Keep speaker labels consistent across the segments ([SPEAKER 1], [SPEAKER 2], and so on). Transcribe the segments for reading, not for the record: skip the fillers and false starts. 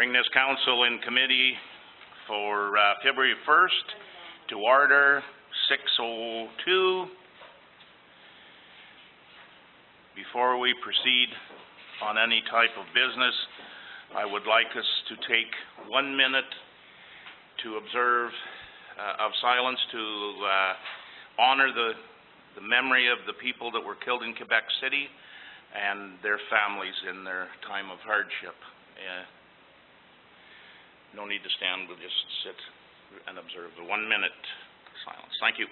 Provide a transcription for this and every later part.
[SPEAKER 1] Bring this council in committee for February 1st to order, 6:02. Before we proceed on any type of business, I would like us to take 1 minute to observe of silence to honor the memory of the people that were killed in Quebec City and their families in their time of hardship. No need to stand, we'll just sit and observe the 1 minute silence. Thank you.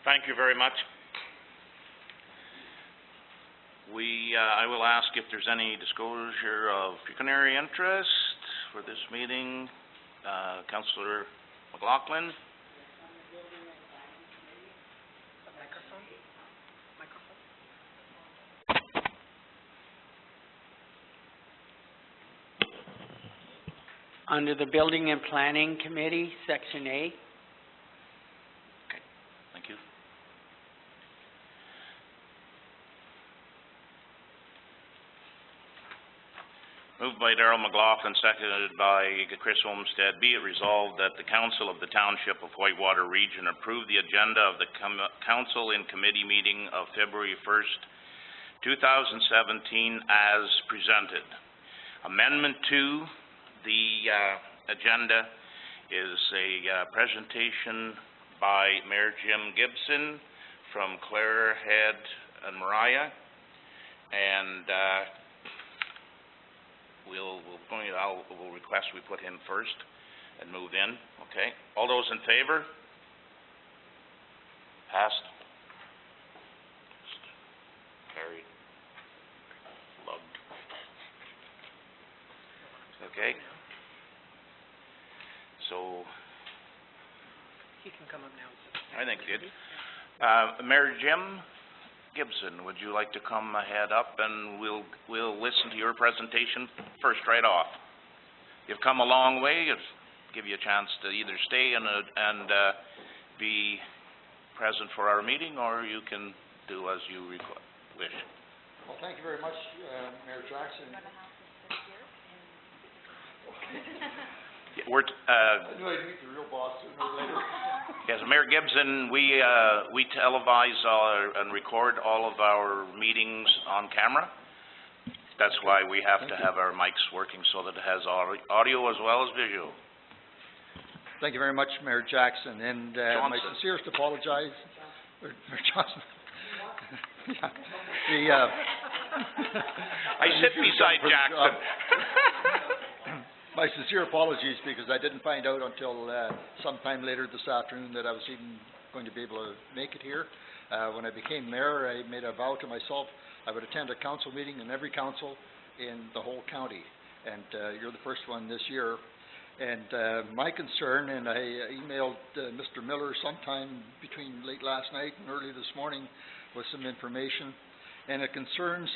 [SPEAKER 1] Thank you very much. I will ask if there's any disclosure of pecuniary interest for this meeting. Councillor McLaughlin.
[SPEAKER 2] Under the Building and Planning Committee, Section A.
[SPEAKER 1] Moved by Darrell McLaughlin, seconded by Chris Olmsted. Be it resolved that the Council of the Township of Whitewater Region approve the agenda of the Council in Committee meeting of February 1st, 2017 as presented. Amendment 2, the agenda is a presentation by Mayor Jim Gibson from Clare, Head, and Mariah, and we'll request we put him first and move in. Okay. All those in favor? Passed. Carried. Loved. Okay. So
[SPEAKER 3] he can come up now.
[SPEAKER 1] I think good. Mayor Jim Gibson, would you like to come ahead up and we'll listen to your presentation first right off. You've come a long way. It'll give you a chance to either stay and be present for our meeting, or you can do as you wish.
[SPEAKER 4] Well, thank you very much, Mayor Jackson.
[SPEAKER 1] We're
[SPEAKER 4] I knew I'd meet the real boss sooner or later.
[SPEAKER 1] Yes, Mayor Gibson, we televise and record all of our meetings on camera. That's why we have to have our mics working so that it has audio as well as visual.
[SPEAKER 4] Thank you very much, Mayor Jackson, and my sincerest apologies. Mayor Johnson.
[SPEAKER 1] I sit beside Jackson.
[SPEAKER 4] My sincere apologies, because I didn't find out until sometime later this afternoon that I was even going to be able to make it here. When I became mayor, I made a vow to myself I would attend a council meeting in every council in the whole county, and you're the first one this year. And my concern, and I emailed Mr. Miller sometime between late last night and early this morning with some information, and it concerns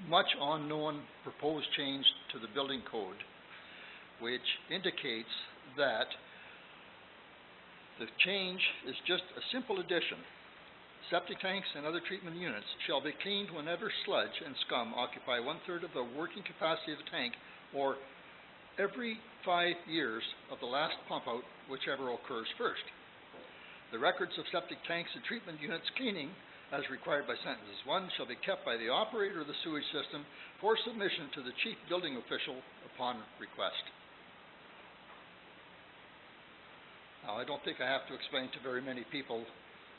[SPEAKER 4] much unknown proposed change to the building code, which indicates that the change is just a simple addition. Septic tanks and other treatment units shall be cleaned whenever sludge and scum occupy 1/3 of the working capacity of the tank, or every 5 years of the last pump out, whichever occurs first. The records of septic tanks and treatment units cleaning, as required by sentences 1, shall be kept by the operator of the sewage system for submission to the chief building official upon request. Now, I don't think I have to explain to very many people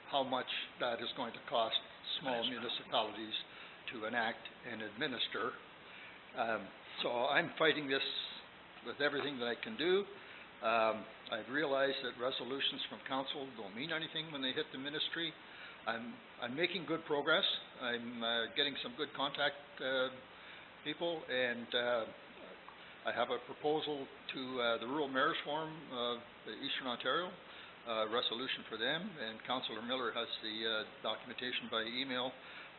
[SPEAKER 4] how much that is going to cost small municipalities to enact and administer. So I'm fighting this with everything that I can do. I've realized that resolutions from council don't mean anything when they hit the ministry. I'm making good progress. I'm getting some good contact people, and I have a proposal to the Rural Mayors Forum of Eastern Ontario, resolution for them, and Councillor Miller has the documentation by email.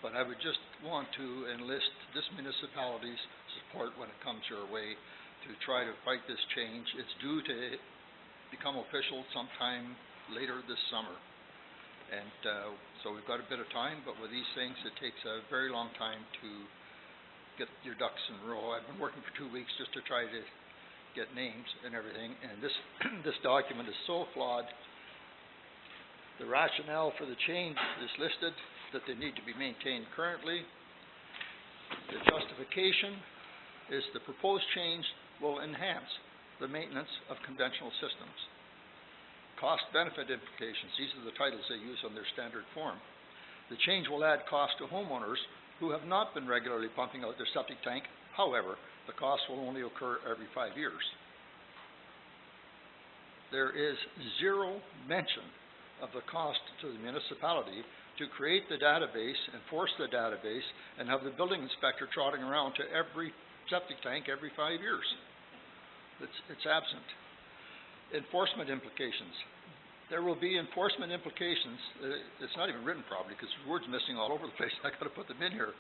[SPEAKER 4] But I would just want to enlist this municipality's support when it comes your way to try to fight this change. It's due to become official sometime later this summer. And so we've got a bit of time, but with these things, it takes a very long time to get your ducks in a row. I've been working for 2 weeks just to try to get names and everything, and this this document is so flawed. The rationale for the change is listed, that they need to be maintained currently. The justification is the proposed change will enhance the maintenance of conventional systems. Cost-benefit implications, these are the titles they use on their standard form. The change will add cost to homeowners who have not been regularly pumping out their septic tank. However, the cost will only occur every 5 years. There is zero mention of the cost to the municipality to create the database, enforce the database, and have the building inspector trotting around to every septic tank every 5 years. It's absent. Enforcement implications. There will be enforcement implications. It's not even written properly because the word's missing all over the place. I got to put them in here.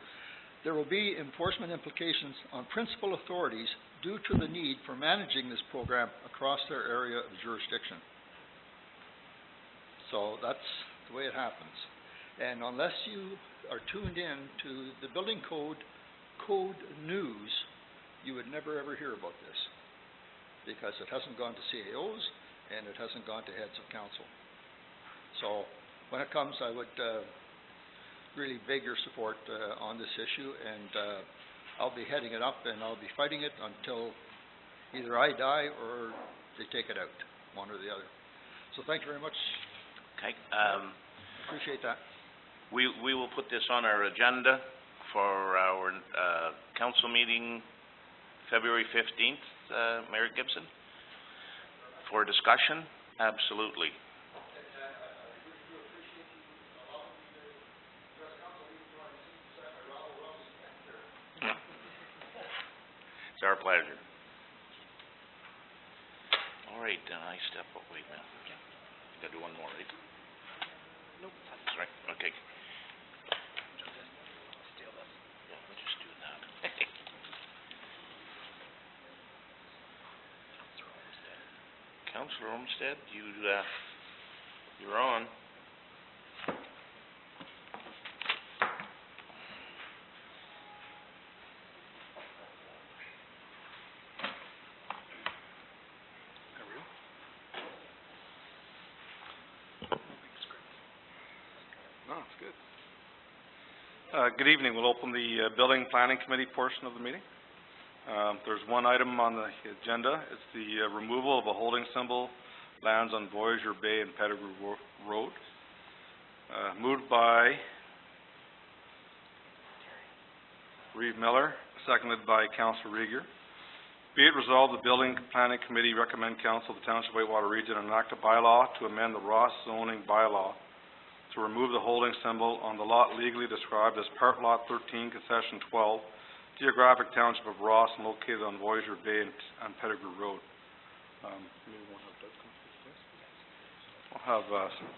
[SPEAKER 4] There will be enforcement implications on principal authorities due to the need for managing this program across their area of jurisdiction. So that's the way it happens. And unless you are tuned in to the building code news, you would never ever hear about this, because it hasn't gone to CAOs and it hasn't gone to heads of council. So when it comes, I would really beg your support on this issue, and I'll be heading it up and I'll be fighting it until either I die or they take it out, one or the other. So thank you very much.
[SPEAKER 1] Okay,
[SPEAKER 4] Appreciate that.
[SPEAKER 1] we will put this on our agenda for our council meeting February 15th, Mayor Gibson, for discussion. Absolutely. It's our pleasure. All right, then I step up. Wait a minute. Gotta do one more, right?
[SPEAKER 3] Nope.
[SPEAKER 1] That's right. Okay.
[SPEAKER 3] Steal this.
[SPEAKER 1] Yeah, we'll just do that. Councillor Olmsted, you're on.
[SPEAKER 5] No, it's good. Good evening. We'll open the Building Planning Committee portion of the meeting. There's one item on the agenda. It's the removal of a holding symbol, lands on Voyageur Bay and Pettigrew Road. Moved by Reeve Miller, seconded by Councillor Rieger. Be it resolved, the Building Planning Committee recommend Council of the Township of Whitewater Region enact a bylaw to amend the Ross zoning bylaw to remove the holding symbol on the lot legally described as Part Lot 13, Concession 12, Geographic Township of Ross, and located on Voyageur Bay and Pettigrew Road. I'll have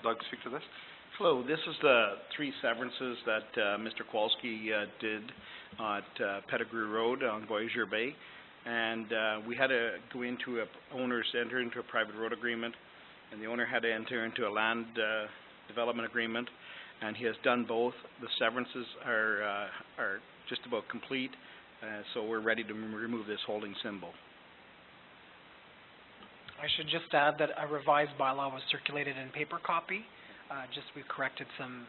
[SPEAKER 5] Doug speak to this.
[SPEAKER 6] Hello, this is the 3 severances that Mr. Kowalski did at Pettigrew Road on Voyageur Bay. And we had to go into enter into a private road agreement, and the owner had to enter into a land development agreement, and he has done both. The severances are just about complete, so we're ready to remove this holding symbol.
[SPEAKER 3] I should just add that a revised bylaw was circulated in paper copy, just we corrected some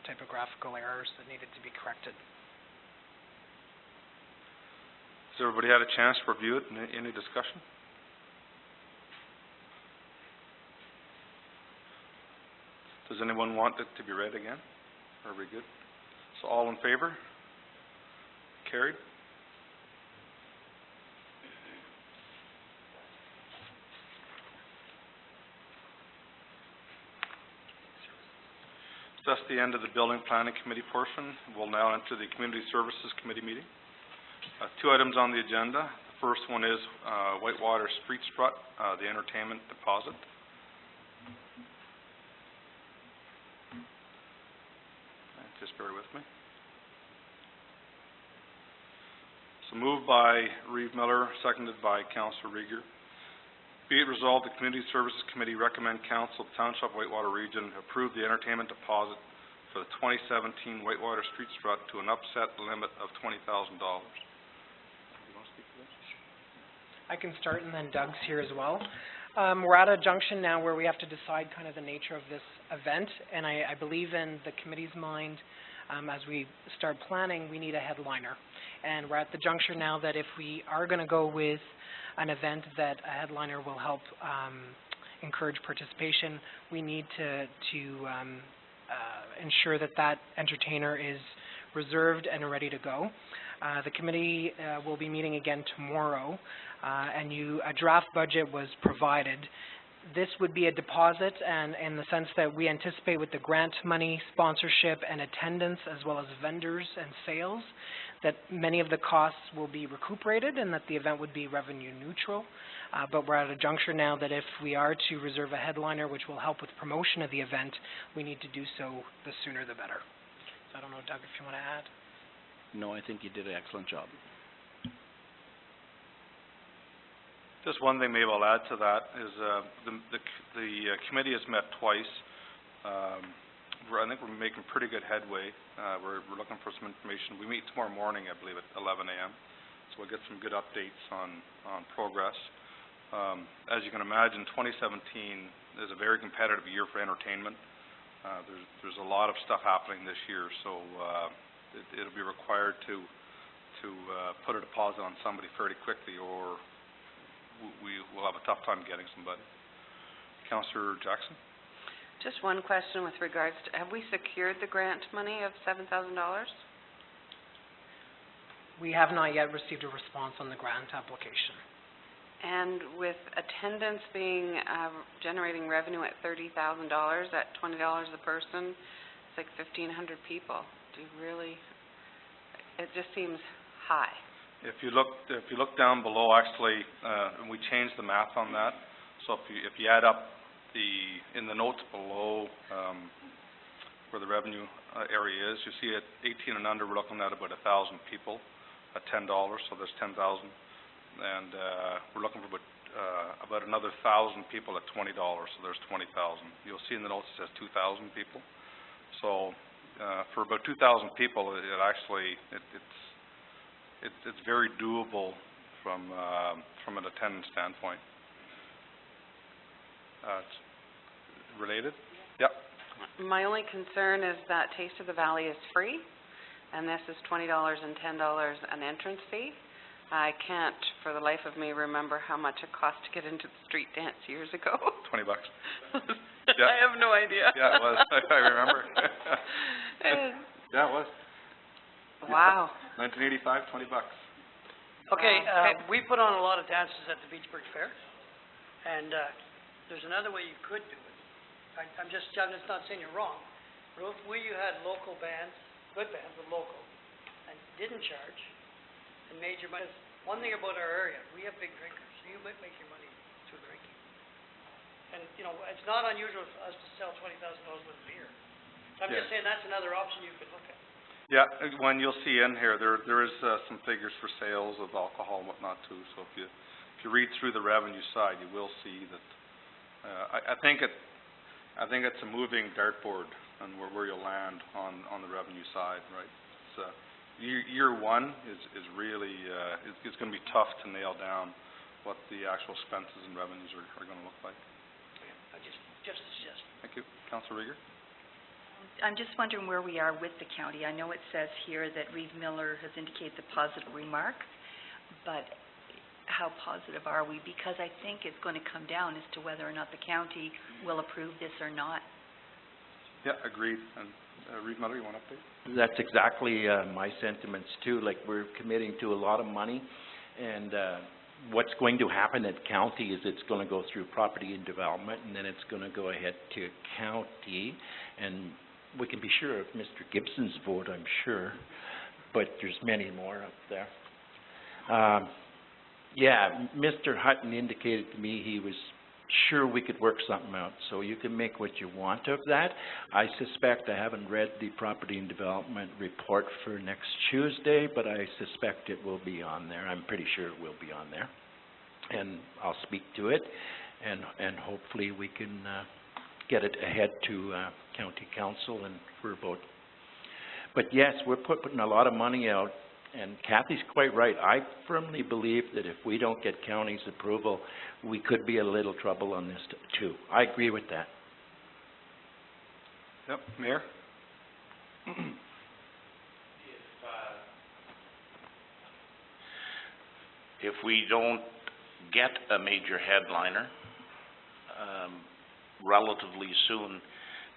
[SPEAKER 3] typographical errors that needed to be corrected.
[SPEAKER 5] Has everybody had a chance to review it? Any discussion? Does anyone want it to be read again? Are we good? So all in favor? Carried. That's the end of the Building Planning Committee portion. We'll now enter the Community Services Committee meeting. Two items on the agenda. The first one is Whitewater Street Strut, the entertainment deposit. Just bear with me. So moved by Reeve Miller, seconded by Councillor Rieger. Be it resolved, the Community Services Committee recommend Council of the Township of Whitewater Region approve the entertainment deposit for the 2017 Whitewater Street Strut to an upset limit of $20,000.
[SPEAKER 3] I can start, and then Doug's here as well. We're at a junction now where we have to decide kind of the nature of this event, and I believe in the committee's mind, as we start planning, we need a headliner. And we're at the juncture now that if we are going to go with an event that a headliner will help encourage participation, we need to ensure that that entertainer is reserved and ready to go. The committee will be meeting again tomorrow, and a draft budget was provided. This would be a deposit, and in the sense that we anticipate with the grant money, sponsorship, and attendance, as well as vendors and sales, that many of the costs will be recuperated and that the event would be revenue neutral. But we're at a juncture now that if we are to reserve a headliner, which will help with promotion of the event, we need to do so the sooner the better. So I don't know, Doug, if you want to add.
[SPEAKER 6] No, I think you did an excellent job.
[SPEAKER 5] Just one thing maybe I'll add to that is the committee has met twice. I think we're making pretty good headway. We're looking for some information. We meet tomorrow morning, I believe, at 11 a.m. So we'll get some good updates on progress. As you can imagine, 2017 is a very competitive year for entertainment. There's a lot of stuff happening this year, so it'll be required to put a deposit on somebody fairly quickly, or we will have a tough time getting somebody. Councillor Jackson?
[SPEAKER 7] Just one question with regards to, have we secured the grant money of $7,000?
[SPEAKER 3] We have not yet received a response on the grant application.
[SPEAKER 7] And with attendance being, generating revenue at $30,000, at $20 a person, it's like 1,500 people. Do you really, it just seems high.
[SPEAKER 5] If you look down below, actually, and we changed the math on that. So if you add up in the notes below, where the revenue area is, you see at 18 and under, we're looking at about 1,000 people at $10. So there's 10,000, and we're looking for about another 1,000 people at $20. So there's 20,000. You'll see in the notes it says 2,000 people. So for about 2,000 people, it's very doable from an attendance standpoint. It's related? Yep.
[SPEAKER 7] My only concern is that Taste of the Valley is free, and this is $20 and $10 an entrance fee. I can't, for the life of me, remember how much it cost to get into the street dance years ago.
[SPEAKER 5] $20.
[SPEAKER 7] Yeah. I have no idea.
[SPEAKER 5] Yeah, it was. I remember. Yeah, it was.
[SPEAKER 7] Wow.
[SPEAKER 5] 1985, $20.
[SPEAKER 8] Okay, we put on a lot of dances at the Beachbridge Fair, and there's another way you could do it. I'm just not saying you're wrong, but if you had local bands, good bands, but local, and didn't charge, and made your money. One thing about our area, we have big drinkers, so you might make your money through drinking. And, you know, it's not unusual for us to sell $20,000 worth of beer. So I'm just saying that's another option you could look at.
[SPEAKER 5] Yeah, when you'll see in here, there is some figures for sales of alcohol and whatnot too. So if you read through the revenue side, you will see that. I think it's a moving dartboard on where you'll land on the revenue side, right? It's, year one is really it's going to be tough to nail down what the actual expenses and revenues are going to look like.
[SPEAKER 8] Okay, just a suggestion.
[SPEAKER 5] Thank you. Councillor Rieger?
[SPEAKER 9] I'm just wondering where we are with the county. I know it says here that Reeve Miller has indicated the positive remarks, but how positive are we? Because I think it's going to come down as to whether or not the county will approve this or not.
[SPEAKER 5] Yeah, agreed. And Reeve Miller, you want to update?
[SPEAKER 10] That's exactly my sentiments too. Like, we're committing to a lot of money, and what's going to happen at county is it's going to go through property and development, and then it's going to go ahead to county, and we can be sure of Mr. Gibson's vote, I'm sure, but there's many more up there. Yeah, Mr. Hutton indicated to me he was sure we could work something out, so you can make what you want of that. I suspect, I haven't read the property and development report for next Tuesday, but I suspect it will be on there. I'm pretty sure it will be on there. And I'll speak to it, and hopefully we can get it ahead to county council and for a vote. But yes, we're putting a lot of money out, and Kathy's quite right. I firmly believe that if we don't get county's approval, we could be in a little trouble on this too. I agree with that.
[SPEAKER 5] Yep. Mayor?
[SPEAKER 1] If we don't get a major headliner relatively soon,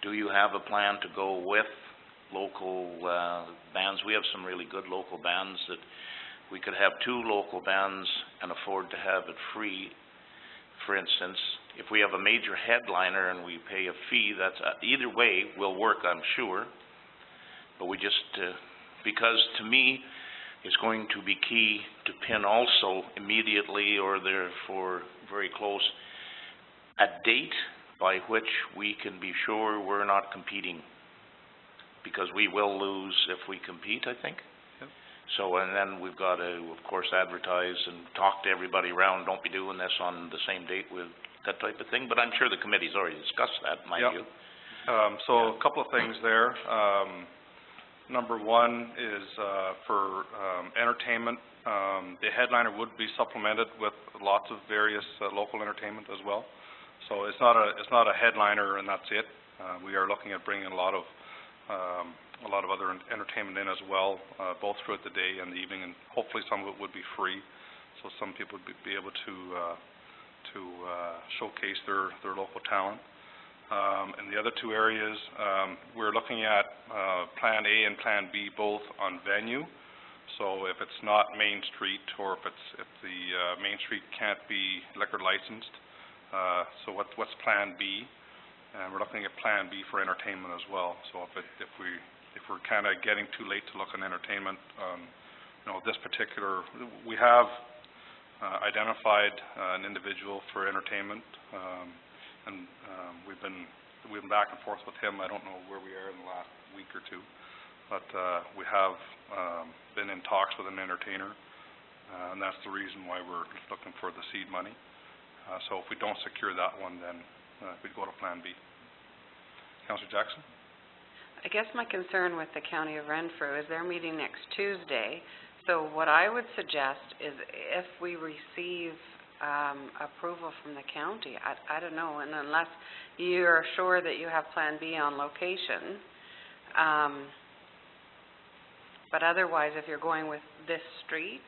[SPEAKER 1] do you have a plan to go with local bands? We have some really good local bands that we could have 2 local bands and afford to have it free. For instance, if we have a major headliner and we pay a fee, that's either way will work, I'm sure. But we just, because to me, it's going to be key to pin also immediately or therefore very close a date by which we can be sure we're not competing, because we will lose if we compete, I think.
[SPEAKER 5] Yep.
[SPEAKER 1] So, and then we've got to, of course, advertise and talk to everybody around. Don't be doing this on the same date with that type of thing. But I'm sure the committee's already discussed that, mind
[SPEAKER 5] Yep.
[SPEAKER 1] you.
[SPEAKER 5] So a couple of things there. Number one is for entertainment. The headliner would be supplemented with lots of various local entertainment as well. So it's not a headliner and that's it. We are looking at bringing a lot of other entertainment in as well, both throughout the day and the evening, and hopefully some of it would be free, so some people would be able to showcase their local talent. And the other 2 areas, we're looking at Plan A and Plan B both on venue. So if it's not Main Street, or if the Main Street can't be liquor licensed, so what's Plan B? And we're looking at Plan B for entertainment as well. So if we're kind of getting too late to look at entertainment, this particular, we have identified an individual for entertainment, and we've been back and forth with him. I don't know where we are in the last week or 2, but we have been in talks with an entertainer, and that's the reason why we're looking for the seed money. So if we don't secure that one, then we'd go to Plan B. Councillor Jackson?
[SPEAKER 7] I guess my concern with the County of Renfrew is they're meeting next Tuesday. So what I would suggest is if we receive approval from the county, I don't know, and unless you're sure that you have Plan B on location, but otherwise if you're going with this street,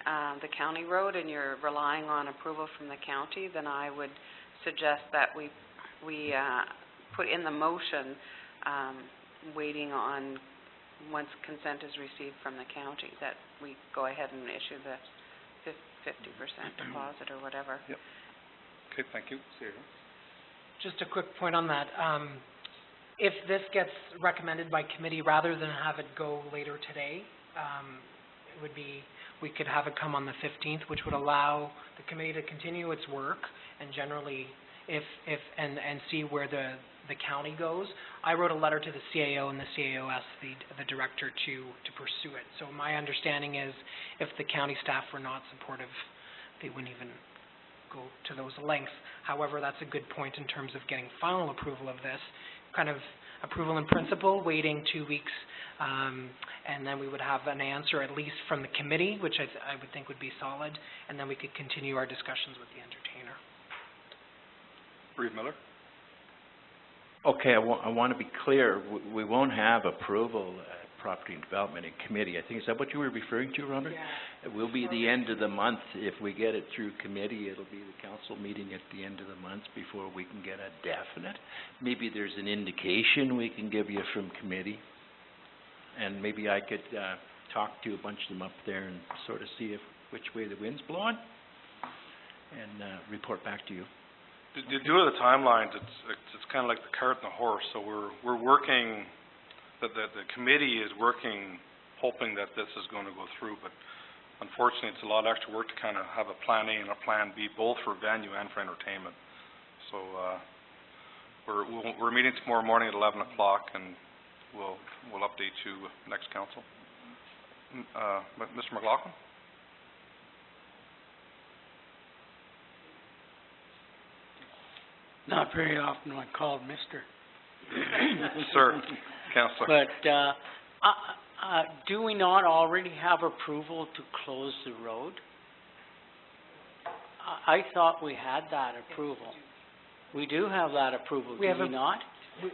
[SPEAKER 7] the county road, and you're relying on approval from the county, then I would suggest that we put in the motion waiting on, once consent is received from the county, that we go ahead and issue the 50% deposit or whatever.
[SPEAKER 5] Yep. Okay, thank you. Sarah?
[SPEAKER 3] Just a quick point on that. If this gets recommended by committee, rather than have it go later today, it would be, we could have it come on the 15th, which would allow the committee to continue its work, and generally, and see where the county goes. I wrote a letter to the CAO, and the CAO asked the director to pursue it. So my understanding is, if the county staff were not supportive, they wouldn't even go to those lengths. However, that's a good point in terms of getting final approval of this, kind of approval in principle, waiting 2 weeks, and then we would have an answer at least from the committee, which I would think would be solid, and then we could continue our discussions with the entertainer.
[SPEAKER 5] Reeve Miller?
[SPEAKER 10] Okay, I want to be clear, we won't have approval at Property and Development in committee. I think, is that what you were referring to, Robert?
[SPEAKER 2] Yeah.
[SPEAKER 10] It will be the end of the month. If we get it through committee, it'll be the council meeting at the end of the month before we can get a definite. Maybe there's an indication we can give you from committee. And maybe I could talk to a bunch of them up there and sort of see which way the wind's blowing and report back to you.
[SPEAKER 5] Due to the timelines, it's kind of like the cart and the horse. So we're working, the committee is working, hoping that this is going to go through. But unfortunately, it's a lot of extra work to kind of have a plan A and a plan B, both for venue and for entertainment. So we're meeting tomorrow morning at 11 o'clock, and we'll update you next council. Mr. McLaughlin?
[SPEAKER 2] Not very often I'm called Mister.
[SPEAKER 5] Sir, Councillor.
[SPEAKER 2] But, do we not already have approval to close the road? I thought we had that approval. We do have that approval, do we not?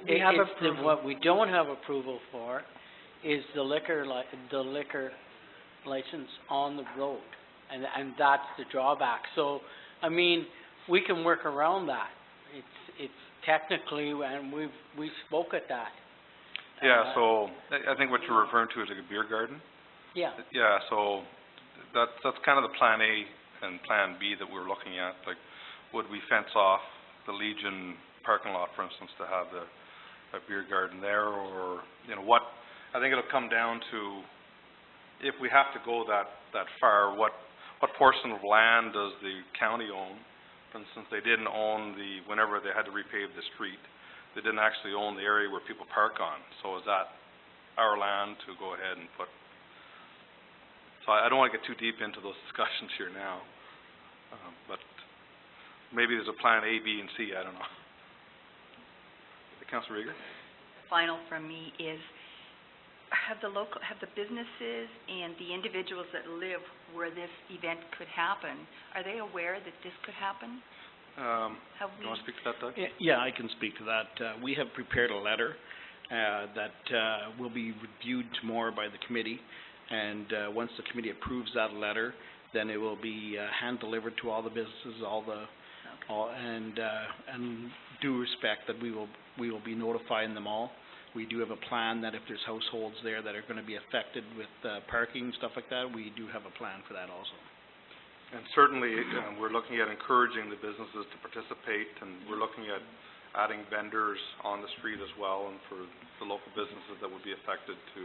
[SPEAKER 3] We have
[SPEAKER 2] It's
[SPEAKER 3] approval.
[SPEAKER 2] what we don't have approval for is the liquor license on the road, and that's the drawback. So, I mean, we can work around that. It's technically, and we spoke at that.
[SPEAKER 5] Yeah, so I think what you're referring to is like a beer garden.
[SPEAKER 2] Yeah.
[SPEAKER 5] Yeah, so that's kind of the plan A and plan B that we're looking at. Like, would we fence off the Legion parking lot, for instance, to have a beer garden there, or what? I think it'll come down to, if we have to go that far, what portion of land does the county own? For instance, they didn't own whenever they had to repave the street, they didn't actually own the area where people park on. So is that our land to go ahead and put? So I don't want to get too deep into those discussions here now, but maybe there's a plan A, B, and C, I don't know. Councillor Rieger?
[SPEAKER 9] Final from me is, have the businesses and the individuals that live where this event could happen, are they aware that this could happen? Have
[SPEAKER 5] You want to speak to that, Doug?
[SPEAKER 6] Yeah, I can speak to that. We have prepared a letter that will be reviewed tomorrow by the committee, and once the committee approves that letter, then it will be hand-delivered to all the businesses, and due respect that we will be notifying them all. We do have a plan that if there's households there that are going to be affected with parking, stuff like that, we do have a plan for that also.
[SPEAKER 5] And certainly, we're looking at encouraging the businesses to participate, and we're looking at adding vendors on the street as well, and for the local businesses that would be affected to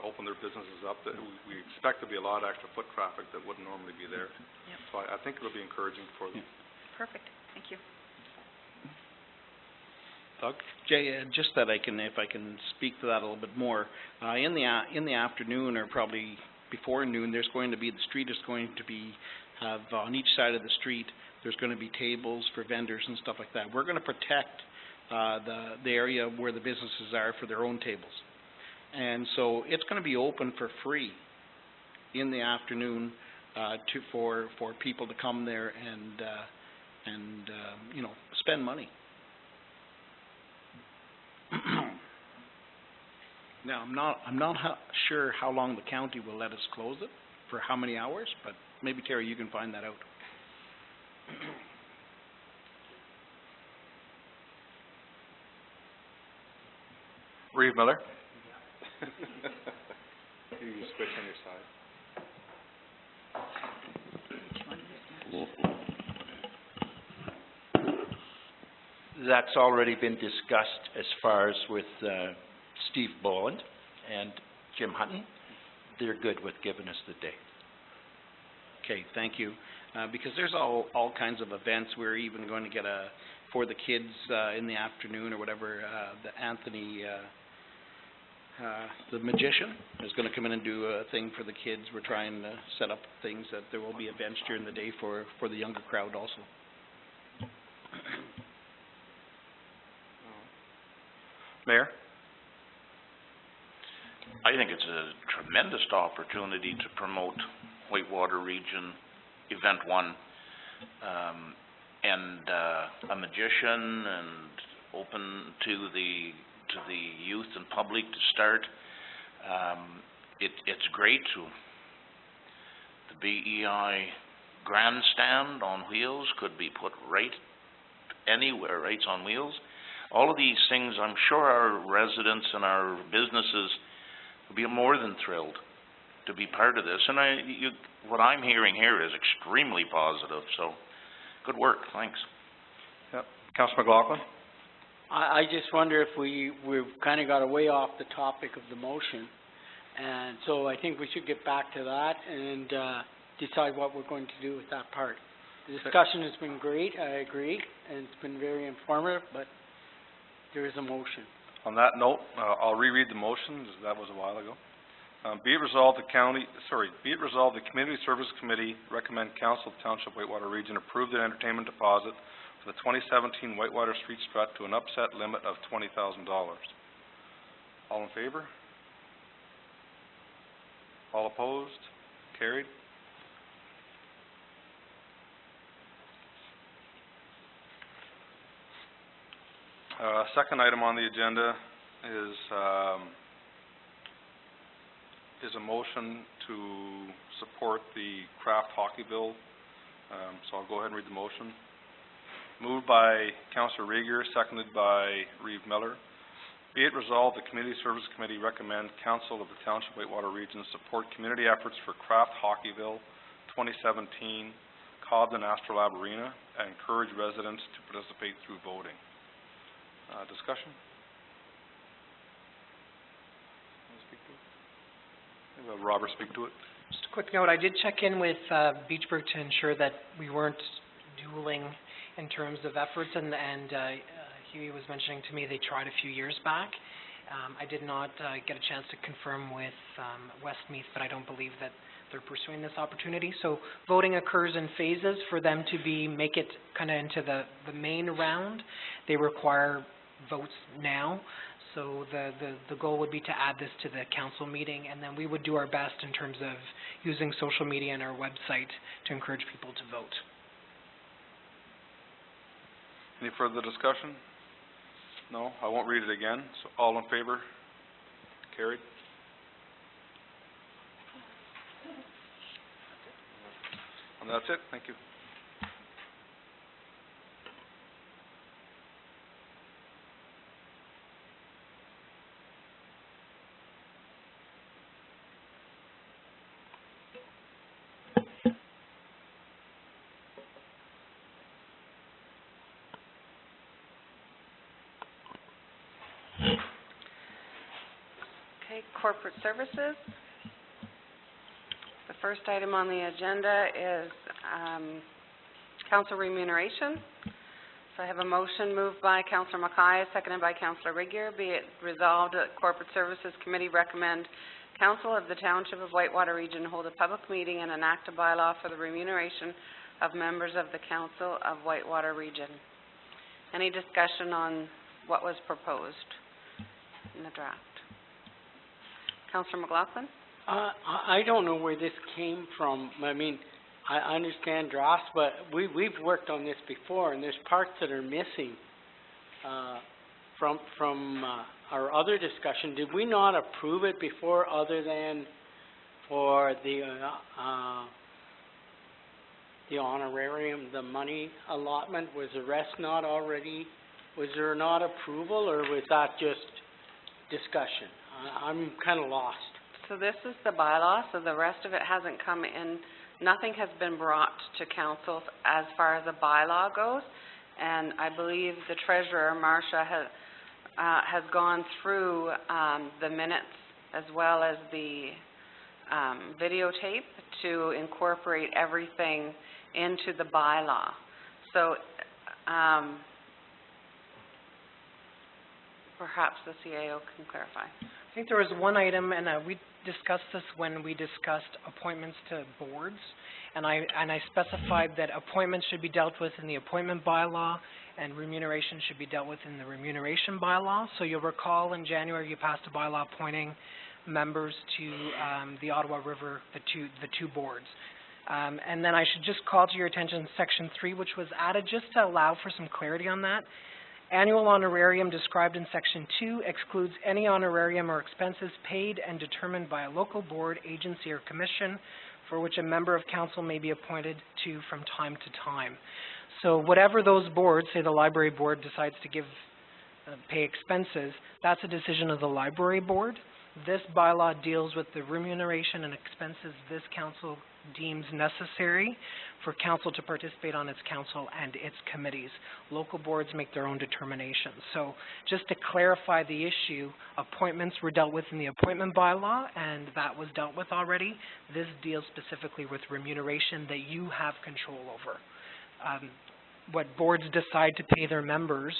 [SPEAKER 5] open their businesses up. That we expect to be a lot of extra foot traffic that wouldn't normally be there.
[SPEAKER 9] Yep.
[SPEAKER 5] So I think it'll be encouraging for them.
[SPEAKER 9] Perfect, thank you.
[SPEAKER 5] Doug?
[SPEAKER 6] Jay, just that if I can speak to that a little bit more, in the afternoon, or probably before noon, the street is going to have on each side of the street, there's going to be tables for vendors and stuff like that. We're going to protect the area where the businesses are for their own tables. And so it's going to be open for free in the afternoon for people to come there and spend money. Now, I'm not sure how long the county will let us close it, for how many hours, but maybe, Terry, you can find that out.
[SPEAKER 5] Reeve Miller? You switch on your side.
[SPEAKER 10] That's already been discussed as far as with Steve Boland and Jim Hutton. They're good with giving us the date.
[SPEAKER 6] Okay, thank you. Because there's all kinds of events. We're even going to get for the kids in the afternoon or whatever, the Anthony, the magician, is going to come in and do a thing for the kids. We're trying to set up things that there will be events during the day for the younger crowd also.
[SPEAKER 5] Mayor?
[SPEAKER 1] I think it's a tremendous opportunity to promote Whitewater Region Event 1. a magician and open to the youth and public to start. It's great to, the BEI grandstand on wheels could be put right anywhere, right on wheels. All of these things, I'm sure our residents and our businesses will be more than thrilled to be part of this. And what I'm hearing here is extremely positive, so good work, thanks.
[SPEAKER 5] Yep. Councillor McLaughlin?
[SPEAKER 2] I just wonder if we've kind of got away off the topic of the motion. And so I think we should get back to that and decide what we're going to do with that part. The discussion has been great, I agree, and it's been very informative, but there is a motion.
[SPEAKER 5] On that note, I'll reread the motion, as that was a while ago. Be it resolved the Community Service Committee recommend Council of Township Whitewater Region approve the entertainment deposit for the 2017 Whitewater Street Strut to an upset limit of $20,000. All in favor? All opposed? Carried. Second item on the agenda is a motion to support the craft hockey bill. So I'll go ahead and read the motion. Moved by Councillor Rieger, seconded by Reeve Miller. Be it resolved, the Community Service Committee recommend Council of the Township Whitewater Region support community efforts for Craft Hockeyville 2017 Cobden Astrolabe Arena and encourage residents to participate through voting. Discussion? Maybe have Robert speak to it.
[SPEAKER 3] Just a quick note, I did check in with Beachburg to ensure that we weren't dueling in terms of efforts, and Huey was mentioning to me they tried a few years back. I did not get a chance to confirm with Westmeath, but I don't believe that they're pursuing this opportunity. So voting occurs in phases. For them to make it kind of into the main round, they require votes now. So the goal would be to add this to the council meeting, and then we would do our best in terms of using social media and our website to encourage people to vote.
[SPEAKER 5] Any further discussion? No, I won't read it again. So all in favor? Carried. And that's it. Thank you.
[SPEAKER 7] Okay, corporate services. The first item on the agenda is council remuneration. So I have a motion moved by Councillor Mackay, seconded by Councillor Rieger. Be it resolved that Corporate Services Committee recommend Council of the Township of Whitewater Region hold a public meeting and enact a bylaw for the remuneration of members of the Council of Whitewater Region. Any discussion on what was proposed in the draft? Councillor McLaughlin?
[SPEAKER 2] I don't know where this came from. I mean, I understand drafts, but we've worked on this before, and there's parts that are missing from our other discussion. Did we not approve it before, other than for the honorarium, the money allotment? Was the rest not already? Was there not approval, or was that just discussion? I'm kind of lost.
[SPEAKER 7] So this is the bylaw, so the rest of it hasn't come in. Nothing has been brought to council as far as a bylaw goes, and I believe the treasurer, Marcia, has gone through the minutes as well as the videotape to incorporate everything into the bylaw. So perhaps the CAO can clarify.
[SPEAKER 3] I think there was one item, and we discussed this when we discussed appointments to boards, and I specified that appointments should be dealt with in the appointment bylaw, and remuneration should be dealt with in the remuneration bylaw. So you'll recall in January you passed a bylaw appointing members to the Ottawa River, the two boards. And then I should just call to your attention Section 3, which was added just to allow for some clarity on that. Annual honorarium described in Section 2 excludes any honorarium or expenses paid and determined by a local board, agency, or commission for which a member of council may be appointed to from time to time. So whatever those boards, say the library board decides to give, pay expenses, that's a decision of the library board. This bylaw deals with the remuneration and expenses this council deems necessary for council to participate on its council and its committees. Local boards make their own determinations. So just to clarify the issue, appointments were dealt with in the appointment bylaw, and that was dealt with already. This deals specifically with remuneration that you have control over. What boards decide to pay their members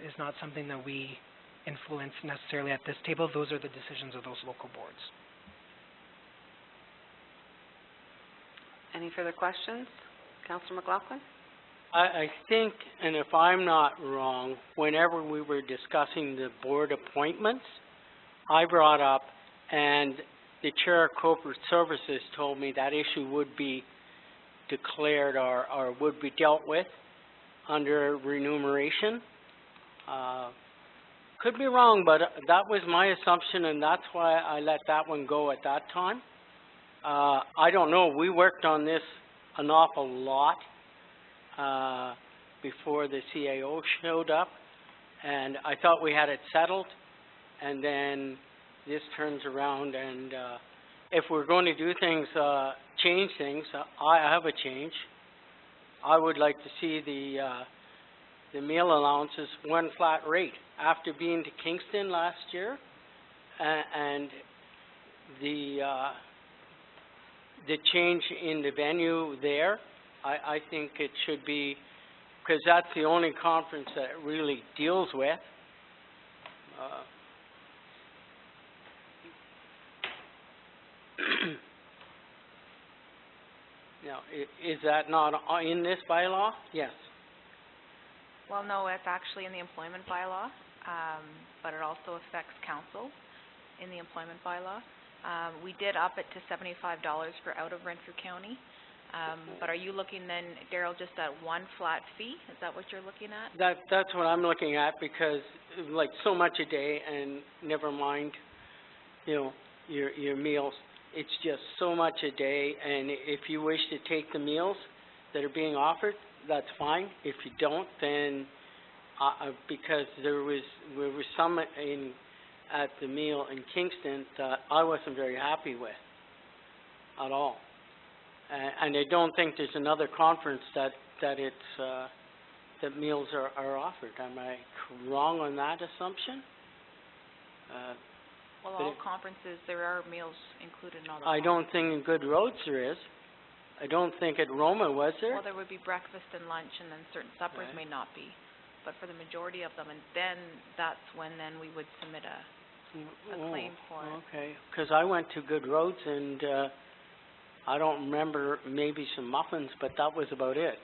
[SPEAKER 3] is not something that we influence necessarily at this table. Those are the decisions of those local boards.
[SPEAKER 7] Any further questions? Councillor McLaughlin?
[SPEAKER 2] I think, and if I'm not wrong, whenever we were discussing the board appointments, I brought up, and the Chair of Corporate Services told me that issue would be declared or would be dealt with under remuneration. Could be wrong, but that was my assumption, and that's why I let that one go at that time. I don't know. We worked on this an awful lot before the CAO showed up, and I thought we had it settled, and then this turns around, and if we're going to do things, change things, I have a change. I would like to see the meal allowances one flat rate. After being to Kingston last year, and the change in the venue there, I think it should be, because that's the only conference that it really deals with. Now, is that not in this bylaw? Yes.
[SPEAKER 11] Well, no, it's actually in the employment bylaw, but it also affects council in the employment bylaw. We did up it to $75 for out of Renfrew County, but are you looking then, Daryl, just at one flat fee? Is that what you're looking at?
[SPEAKER 2] That's what I'm looking at, because like so much a day, and never mind, you know, your meals. It's just so much a day, and if you wish to take the meals that are being offered, that's fine. If you don't, then because there was some at the meal in Kingston that I wasn't very happy with at all, and I don't think there's another conference that meals are offered. Am I wrong on that assumption?
[SPEAKER 11] Well, all conferences, there are meals included in all the
[SPEAKER 2] I don't think in Good Roads there is. I don't think at Roma was there.
[SPEAKER 11] Well, there would be breakfast and lunch, and then certain suppers may not be. But for the majority of them, and then that's when then we would submit a claim for it.
[SPEAKER 2] Okay, because I went to Good Roads, and I don't remember, maybe some muffins, but that was about it.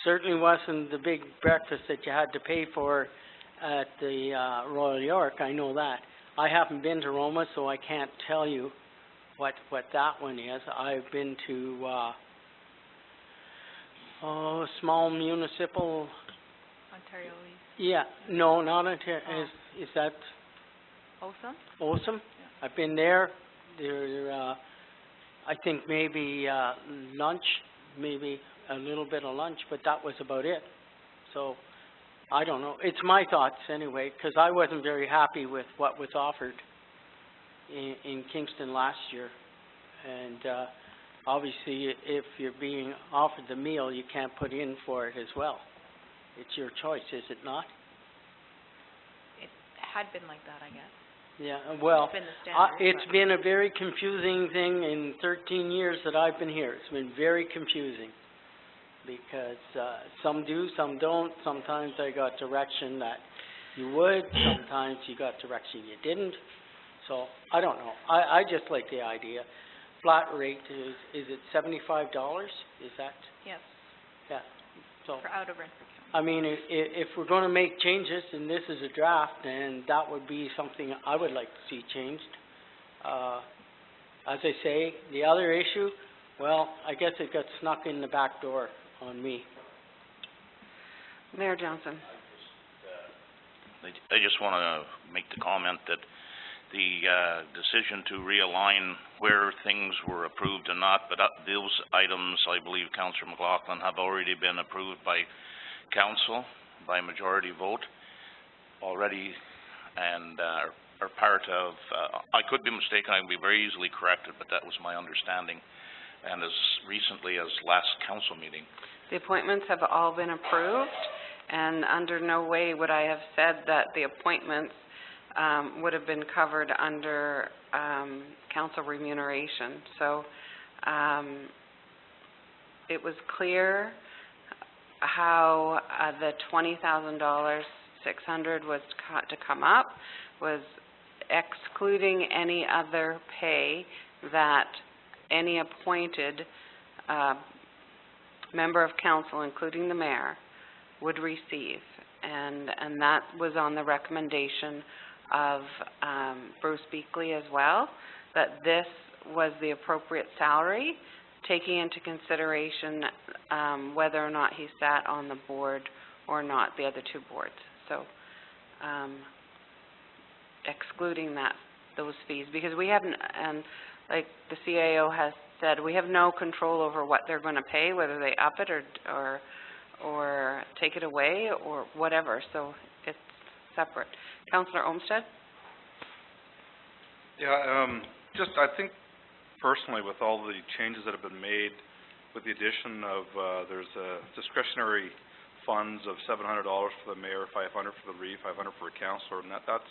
[SPEAKER 2] Certainly wasn't the big breakfast that you had to pay for at the Royal York, I know that. I haven't been to Roma, so I can't tell you what that one is. I've been to small municipal.
[SPEAKER 11] Ontario East.
[SPEAKER 2] Yeah, no, not Ontario. Is that
[SPEAKER 11] Osum?
[SPEAKER 2] Osum? Yeah. I've been there. There, I think maybe lunch, maybe a little bit of lunch, but that was about it. So I don't know. It's my thoughts anyway, because I wasn't very happy with what was offered in Kingston last year. And obviously, if you're being offered the meal, you can't put in for it as well. It's your choice, is it not?
[SPEAKER 11] It had been like that, I guess.
[SPEAKER 2] Yeah, well,
[SPEAKER 11] It's been the standard,
[SPEAKER 2] it's been a very confusing thing in 13 years that I've been here. It's been very confusing, because some do, some don't. Sometimes I got direction that you would, sometimes you got direction you didn't. So, I don't know. I just like the idea. Flat rate is it $75? Is that?
[SPEAKER 11] Yes,
[SPEAKER 2] Yeah. So,
[SPEAKER 11] for out of Renfrew County.
[SPEAKER 2] I mean, if we're going to make changes, and this is a draft, then that would be something I would like to see changed. As I say, the other issue, Well, I guess it got snuck in the back door on me.
[SPEAKER 7] Mayor Johnson.
[SPEAKER 1] I just wanna make the comment that the, decision to realign where things were approved and not, but those items, I believe Councillor McLaughlin, have already been approved by council by majority vote already, and, are part of, I could be mistaken, I can be very easily corrected, but that was my understanding, and as recently as last council meeting.
[SPEAKER 7] The appointments have all been approved, and under no way would I have said that the appointments would have been covered under council remuneration. So it was clear how the $20,600 was to come up, was excluding any other pay that any appointed member of council, including the mayor, would receive. And that was on the recommendation of Bruce Beakley as well, that this was the appropriate salary, taking into consideration whether or not he sat on the board or not, the other two boards. So excluding those fees, because we haven't, and like the CAO has said, we have no control over what they're going to pay, whether they up it or take it away or whatever. So it's separate. Councillor Olmsted?
[SPEAKER 5] Yeah, just I think personally with all the changes that have been made, with the addition of, there's discretionary funds of $700 for the mayor, $500 for the REIT, $500 for a councillor, and that's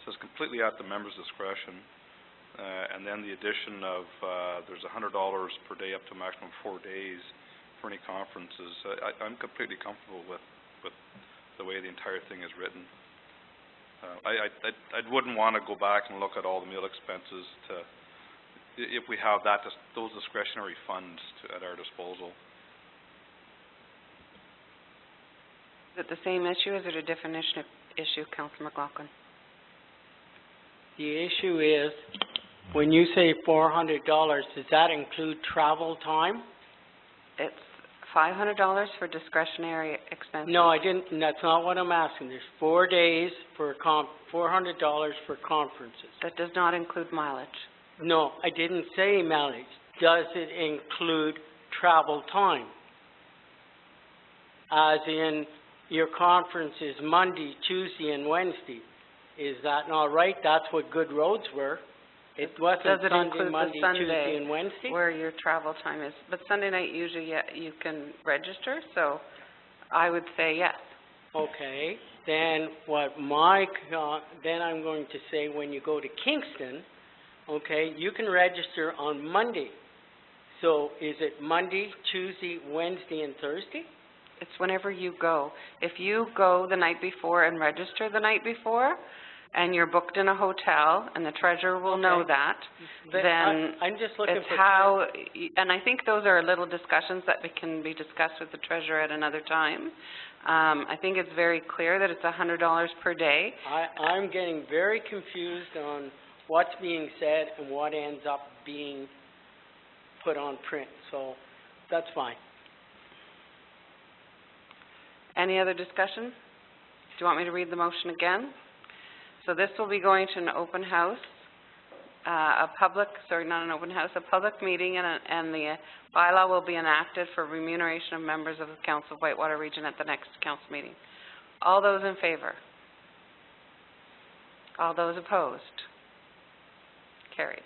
[SPEAKER 5] says completely at the member's discretion. And then the addition of, there's $100 per day up to a maximum of 4 days for any conferences. I'm completely comfortable with the way the entire thing is written. I wouldn't want to go back and look at all the meal expenses if we have those discretionary funds at our disposal.
[SPEAKER 7] Is it the same issue, or is it a different issue, Councillor McLaughlin?
[SPEAKER 2] The issue is, when you say $400, does that include travel time?
[SPEAKER 7] It's $500 for discretionary expenses.
[SPEAKER 2] No, I didn't, that's not what I'm asking. There's 4 days for $400 for conferences.
[SPEAKER 7] That does not include mileage.
[SPEAKER 2] No, I didn't say mileage. Does it include travel time? As in, your conference is Monday, Tuesday, and Wednesday. Is that not right? That's what Good Roads were. It wasn't
[SPEAKER 7] Does it
[SPEAKER 2] Sunday,
[SPEAKER 7] include
[SPEAKER 2] Monday,
[SPEAKER 7] the Sunday
[SPEAKER 2] Tuesday, and Wednesday?
[SPEAKER 7] where your travel time is? But Sunday night, usually you can register, so I would say yes.
[SPEAKER 2] Okay, then then I'm going to say, when you go to Kingston, okay, you can register on Monday. So is it Monday, Tuesday, Wednesday, and Thursday?
[SPEAKER 7] It's whenever you go. If you go the night before and register the night before, and you're booked in a hotel, and the treasurer will know that, then
[SPEAKER 2] I'm just looking
[SPEAKER 7] it's
[SPEAKER 2] for
[SPEAKER 7] how, and I think those are little discussions that can be discussed with the treasurer at another time. I think it's very clear that it's $100 per day.
[SPEAKER 2] I'm getting very confused on what's being said and what ends up being put on print, so that's fine.
[SPEAKER 7] Any other discussion? Do you want me to read the motion again? So this will be going to an open house, a public meeting, and the bylaw will be enacted for remuneration of members of the Council of Whitewater Region at the next council meeting. All those in favor? All those opposed? Carried.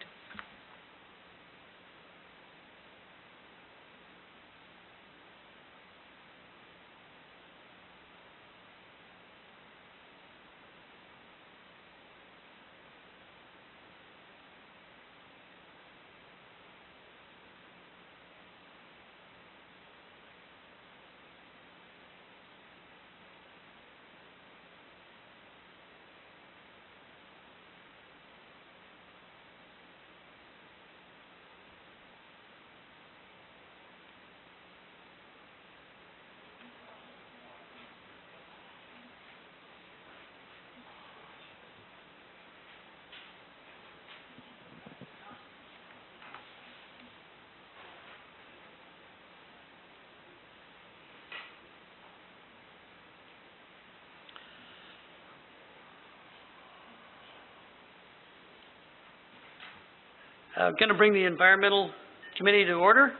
[SPEAKER 8] Gonna bring the Environmental Committee to order.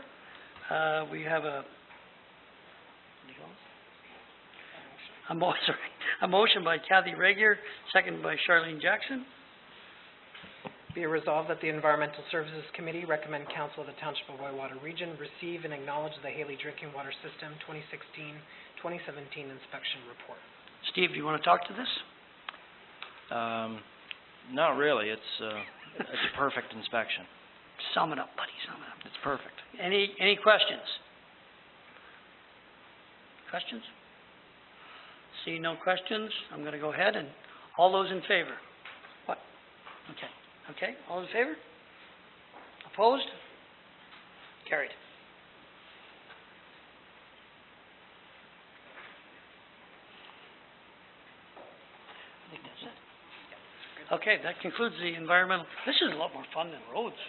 [SPEAKER 8] We have a motion by Kathy Regier, seconded by Charlene Jackson.
[SPEAKER 3] Be it resolved that the Environmental Services Committee recommend Council of the Township of Whitewater Region receive and acknowledge the Haley Drinking Water System 2016-2017 inspection report.
[SPEAKER 8] Steve, do you wanna talk to this?
[SPEAKER 12] Not really, it's a perfect inspection.
[SPEAKER 8] Sum it up, buddy, sum it up.
[SPEAKER 12] It's perfect.
[SPEAKER 8] Any questions? Questions? See no questions, I'm gonna go ahead and, all those in favor? What? Okay, all in favor? Opposed? Carried. I think that's it. Okay, that concludes the environmental, this is a lot more fun than roads.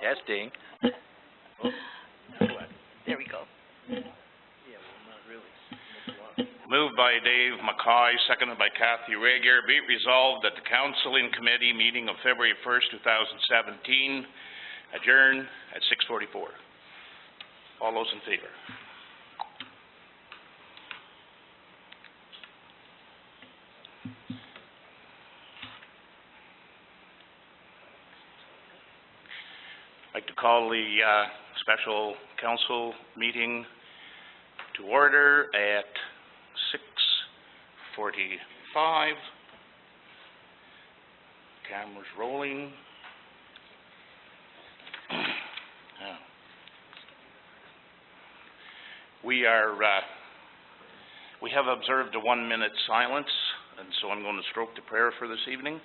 [SPEAKER 12] Testing.
[SPEAKER 9] There we go.
[SPEAKER 1] Moved by Dave McCoy, seconded by Kathy Regier. Be it resolved that the Council in Committee meeting of February 1st, 2017 adjourn at 6:44. All those in favor? I'd like to call the special council meeting to order at 6:45. Cameras rolling. Yeah. We have observed a 1-minute silence, and so I'm going to stroke the prayer for this evening,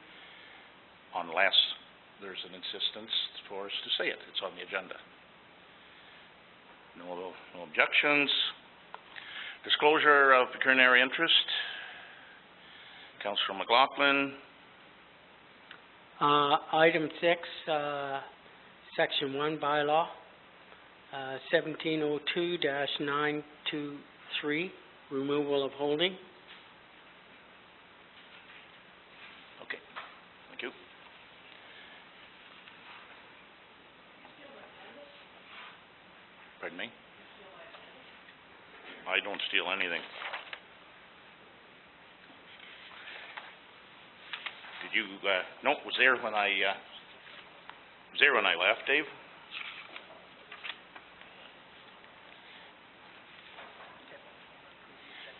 [SPEAKER 1] unless there's an insistence for us to say it. It's on the agenda. No objections. Disclosure of pecuniary interest. Councillor McLaughlin.
[SPEAKER 2] Item 6, Section 1 bylaw, 1702-923, removal of holding.
[SPEAKER 1] Okay, thank you. Pardon me? I don't steal anything. Did you, no, was there when I left, Dave?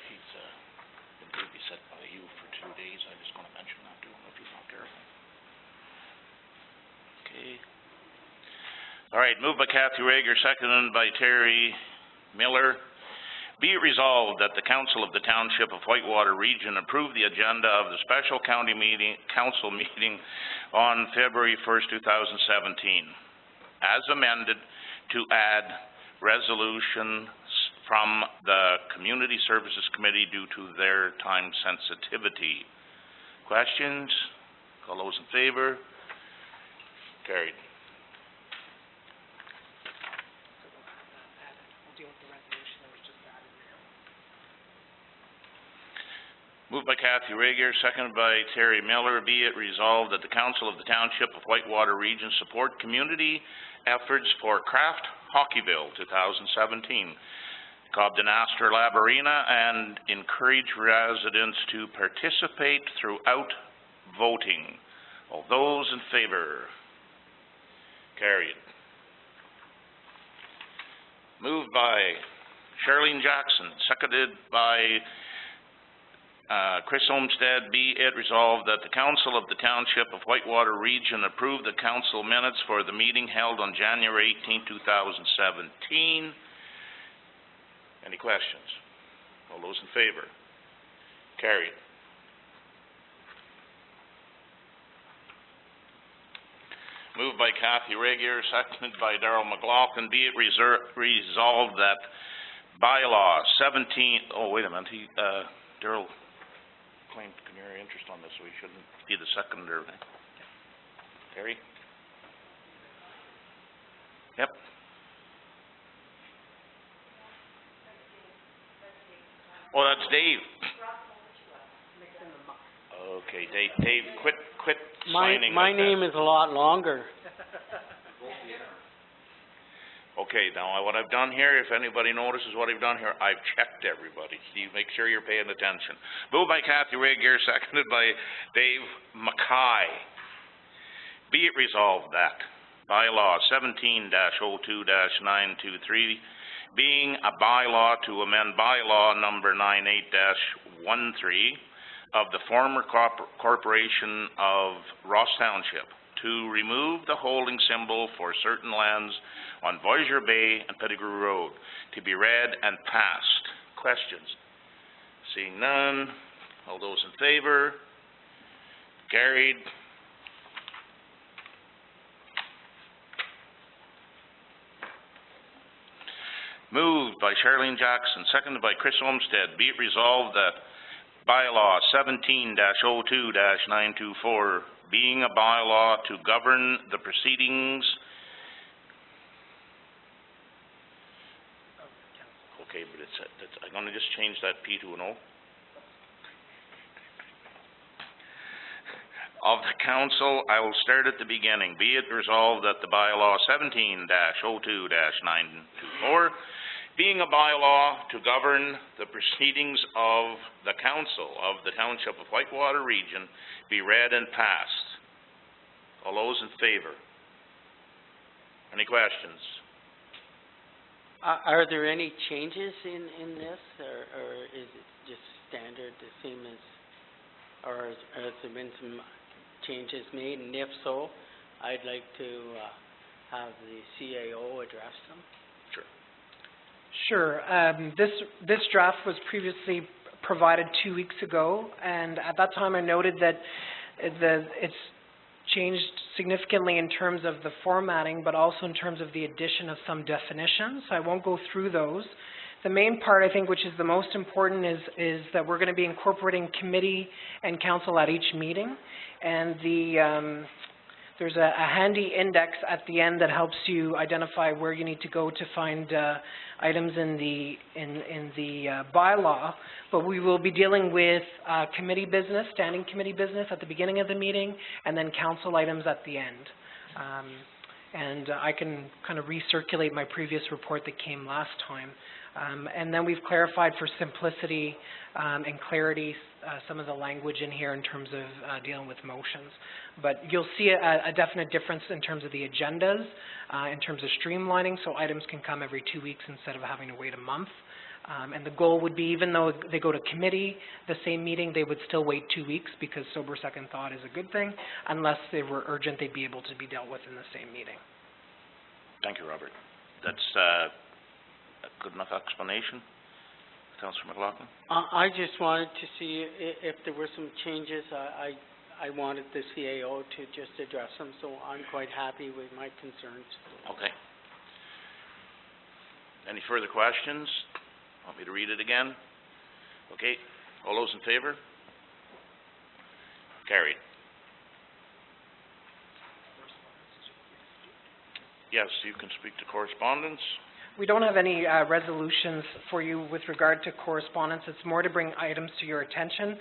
[SPEAKER 1] He's, been babysat by you for 2 days. I was gonna mention that to him if he's not careful. Okay. All right, moved by Kathy Regier, seconded by Terry Miller. Be it resolved that the Council of the Township of Whitewater Region approve the agenda of the special council meeting on February 1st, 2017, as amended to add resolutions from the Community Services Committee due to their time sensitivity. Questions? All those in favor? Carried. Moved by Kathy Regier, seconded by Terry Miller. Be it resolved that the Council of the Township of Whitewater Region support community efforts for Craft Hockeyville 2017, Cobden-Astor Lab Arena, and encourage residents to participate throughout voting. All those in favor? Carried. Moved by Charlene Jackson, seconded by Chris Olmsted. Be it resolved that the Council of the Township of Whitewater Region approve the council minutes for the meeting held on January 18, 2017. Any questions? All those in favor? Carried. Moved by Kathy Regier, seconded by Darrell McLaughlin. Be it resolved that bylaw 17, oh, wait a minute, Darrell claimed pecuniary interest on this, so he shouldn't be the seconder. Terry? Yep. Oh, that's Dave. Okay, Dave, quit signing
[SPEAKER 2] My
[SPEAKER 1] like that.
[SPEAKER 2] name is a lot longer.
[SPEAKER 1] Okay, now what I've done here, if anybody notices what I've done here, I've checked everybody. Steve, make sure you're paying attention. Moved by Kathy Regier, seconded by Dave Mackay. Be it resolved that bylaw 17-02-923, being a bylaw to amend bylaw number 98-13 of the former corporation of Ross Township to remove the holding symbol for certain lands on Voyageur Bay and Pettigrew Road, to be read and passed. Questions? Seeing none, all those in favor? Carried. Moved by Charlene Jackson, seconded by Chris Olmsted. Be it resolved that bylaw 17-02-924, being a bylaw to govern the proceedings. Okay, but I'm gonna just change that P to an O. Of the council, I will start at the beginning. Be it resolved that the bylaw 17-02-924, being a bylaw to govern the proceedings of the council of the Township of Whitewater Region, be read and passed. All those in favor? Any questions?
[SPEAKER 2] Are there any changes in this, or is it just standard, the same as, or has there been some changes made? And if so, I'd like to have the CAO address them.
[SPEAKER 3] Sure. This draft was previously provided 2 weeks ago, and at that time I noted that it's changed significantly in terms of the formatting, but also in terms of the addition of some definitions. I won't go through those. The main part, I think, which is the most important, is that we're going to be incorporating committee and council at each meeting, and there's a handy index at the end that helps you identify where you need to go to find items in the bylaw. But we will be dealing with committee business, standing committee business at the beginning of the meeting, and then council items at the end. And I can kind of recirculate my previous report that came last time. And then we've clarified for simplicity and clarity some of the language in here in terms of dealing with motions. But you'll see a definite difference in terms of the agendas, in terms of streamlining, so items can come every 2 weeks instead of having to wait a month. And the goal would be, even though they go to committee, the same meeting, they would still wait 2 weeks, because sober second thought is a good thing. Unless they were urgent, they'd be able to be dealt with in the same meeting.
[SPEAKER 1] Thank you, Robert. That's a good enough explanation. Councillor McLaughlin?
[SPEAKER 2] I just wanted to see if there were some changes. I wanted the CAO to just address them, so I'm quite happy with my concerns.
[SPEAKER 1] Okay. Any further questions? Want me to read it again? Okay. All those in favor? Carried. Yes, you can speak to correspondence.
[SPEAKER 3] We don't have any resolutions for you with regard to correspondence. It's more to bring items to your attention.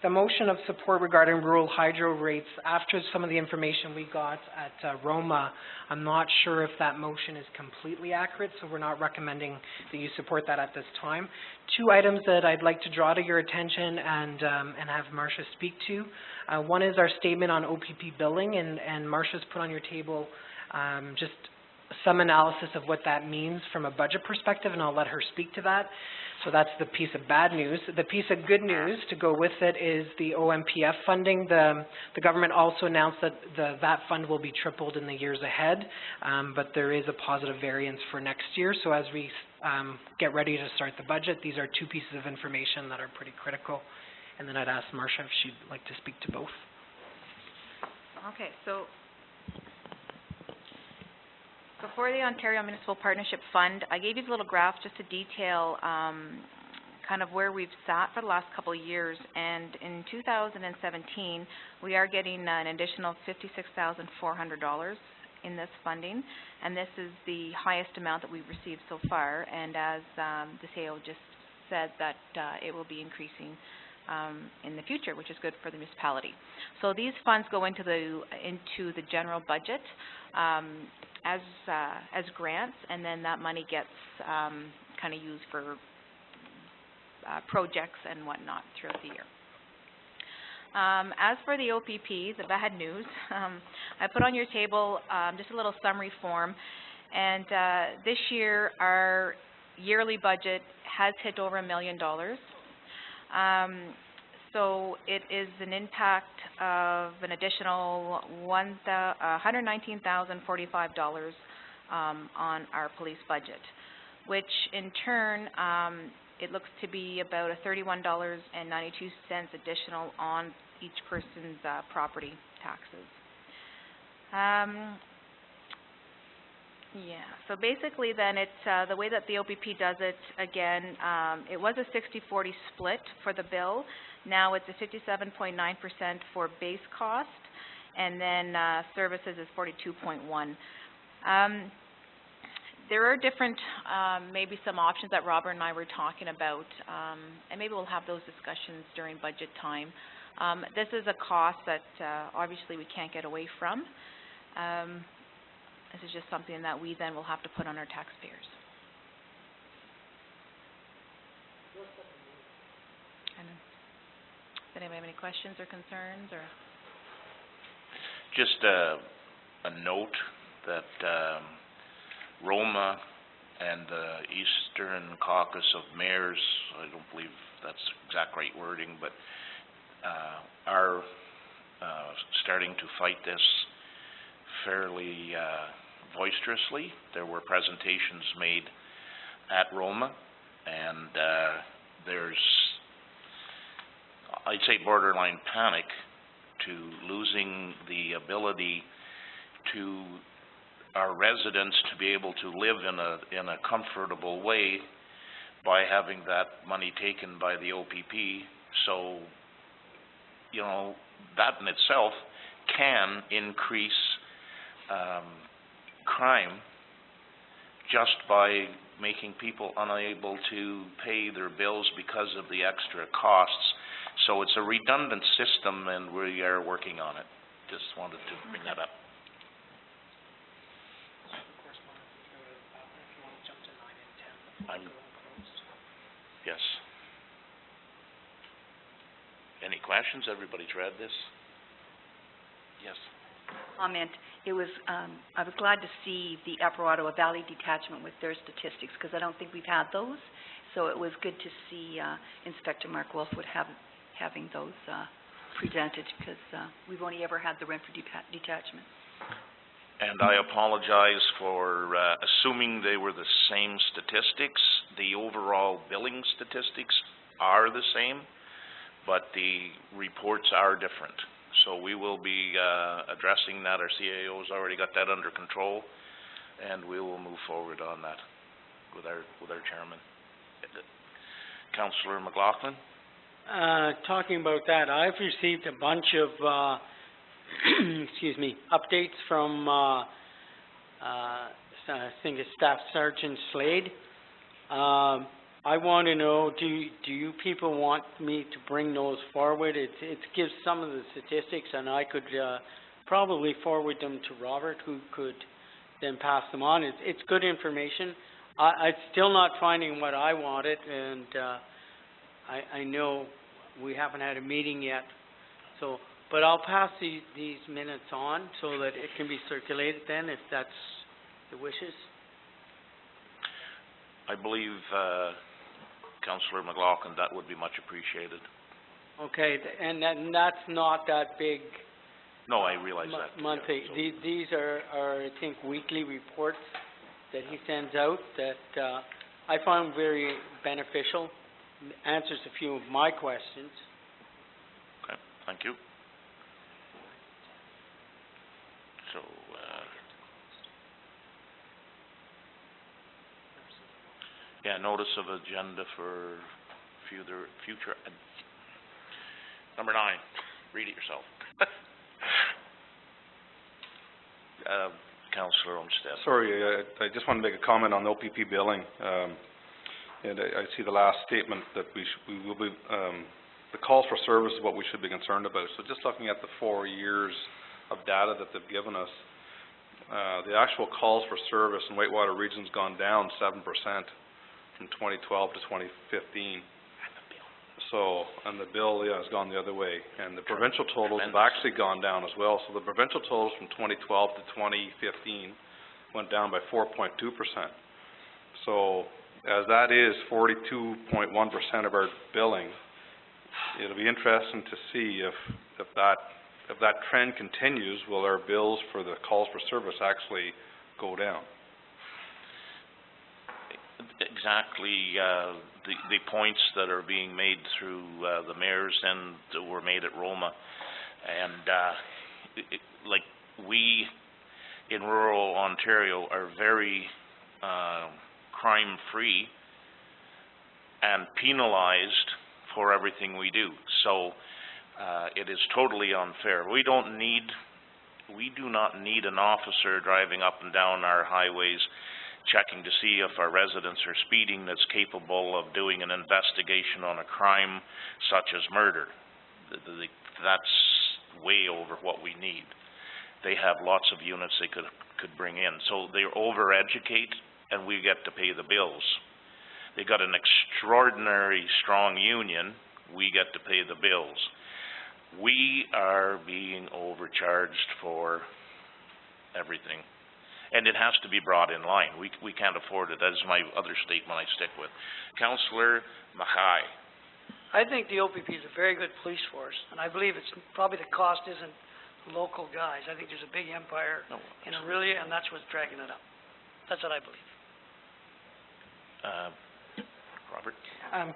[SPEAKER 3] The motion of support regarding rural hydro rates, after some of the information we got at Roma, I'm not sure if that motion is completely accurate, so we're not recommending that you support that at this time. Two items that I'd like to draw to your attention and have Marcia speak to. One is our statement on OPP billing, and Marcia's put on your table just some analysis of what that means from a budget perspective, and I'll let her speak to that. So that's the piece of bad news. The piece of good news to go with it is the OMPF funding. The government also announced that that fund will be tripled in the years ahead, but there is a positive variance for next year. So as we get ready to start the budget, these are two pieces of information that are pretty critical. And then I'd ask Marcia if she'd like to speak to both.
[SPEAKER 11] Okay, so for the Ontario Municipal Partnership Fund, I gave you a little graph just to detail kind of where we've sat for the last couple of years. And in 2017, we are getting an additional $56,400 in this funding, and this is the highest amount that we've received so far. And as the CEO just said, that it will be increasing in the future, which is good for the municipality. So these funds go into the general budget as grants, and then that money gets kind of used for projects and whatnot throughout the year. As for the OPP, the bad news, I put on your table just a little summary form, and this year our yearly budget has hit over $1 million. So it is an impact of an additional $119,045 on our police budget, which in turn it looks to be about $31.92 additional on each person's property taxes. Yeah, so basically then it's the way that the OPP does it, again, it was a 60-40 split for the bill. Now it's a 57.9% for base cost, and then services is 42.1%. There are different, maybe some options that Robert and I were talking about, and maybe we'll have those discussions during budget time. This is a cost that obviously we can't get away from. This is just something that we then will have to put on our taxpayers. Does anybody have any questions or concerns? Or
[SPEAKER 1] just a note that Roma and the Eastern Caucus of Mayors, I don't believe that's the exact right wording, but are starting to fight this fairly boisterously. There were presentations made at Roma, and there's, I'd say, borderline panic to losing the ability to our residents to be able to live in a comfortable way by having that money taken by the OPP. So, you know, that in itself can increase crime just by making people unable to pay their bills because of the extra costs. So it's a redundant system, and we are working on it. Just wanted to bring that up. Yes. Any questions? Everybody's read this? Yes.
[SPEAKER 9] Comment. It was, I was glad to see the Upper Ottawa Valley Detachment with their statistics, because I don't think we've had those. So it was good to see Inspector Mark Wolfwood having those presented, because we've only ever had the Renfrew Detachment.
[SPEAKER 1] And I apologize for assuming they were the same statistics. The overall billing statistics are the same, but the reports are different. So we will be addressing that. Our CAO's already got that under control, and we will move forward on that with our chairman. Councillor McLaughlin?
[SPEAKER 2] Talking about that, I've received a bunch of excuse me, updates from I think it's Staff Sergeant Slade. I want to know, do you people want me to bring those forward? It gives some of the statistics, and I could probably forward them to Robert, who could then pass them on. It's good information. I'm still not finding what I wanted, and I know we haven't had a meeting yet, so, but I'll pass these minutes on so that it can be circulated then, if that's the wishes.
[SPEAKER 1] I believe, Councillor McLaughlin, that would be much appreciated.
[SPEAKER 2] Okay, and that's not that big.
[SPEAKER 1] No, I realize that.
[SPEAKER 2] Monthly.
[SPEAKER 1] Yeah, so
[SPEAKER 2] These are, I think, weekly reports that he sends out that I found very beneficial, answers a few of my questions.
[SPEAKER 1] Okay, thank you. So, yeah, notice of agenda for future, number 9, read it yourself. Councillor Olmsted.
[SPEAKER 5] Sorry, I just want to make a comment on the OPP billing. And I see the last statement that we will be, the calls for service is what we should be concerned about. So just looking at the 4 years of data that they've given us, the actual calls for service in Whitewater Region's gone down 7% from 2012 to 2015. So, and the bill, yeah, has gone the other way. And the provincial totals have actually gone down as well. So the provincial totals from 2012 to 2015 went down by 4.2%. So, as that is 42.1% of our billing, it'll be interesting to see if that trend continues, will our bills for the calls for service actually go down?
[SPEAKER 1] Exactly, the points that are being made through the mayors and were made at Roma, and like we in rural Ontario are very crime-free and penalized for everything we do. So it is totally unfair. We do not need an officer driving up and down our highways checking to see if our residents are speeding that's capable of doing an investigation on a crime such as murder. That's way over what we need. They have lots of units they could bring in. So they over-educate and we get to pay the bills. They got an extraordinary strong union, we get to pay the bills. We are being overcharged for everything. And it has to be brought in line. We can't afford it. That is my other statement I stick with. Councillor Mackay.
[SPEAKER 8] I think the OPP is a very good police force, and I believe it's probably the cost isn't local guys. I think there's a big empire in Orillia, and that's what's dragging it up. That's what I believe.
[SPEAKER 1] Robert?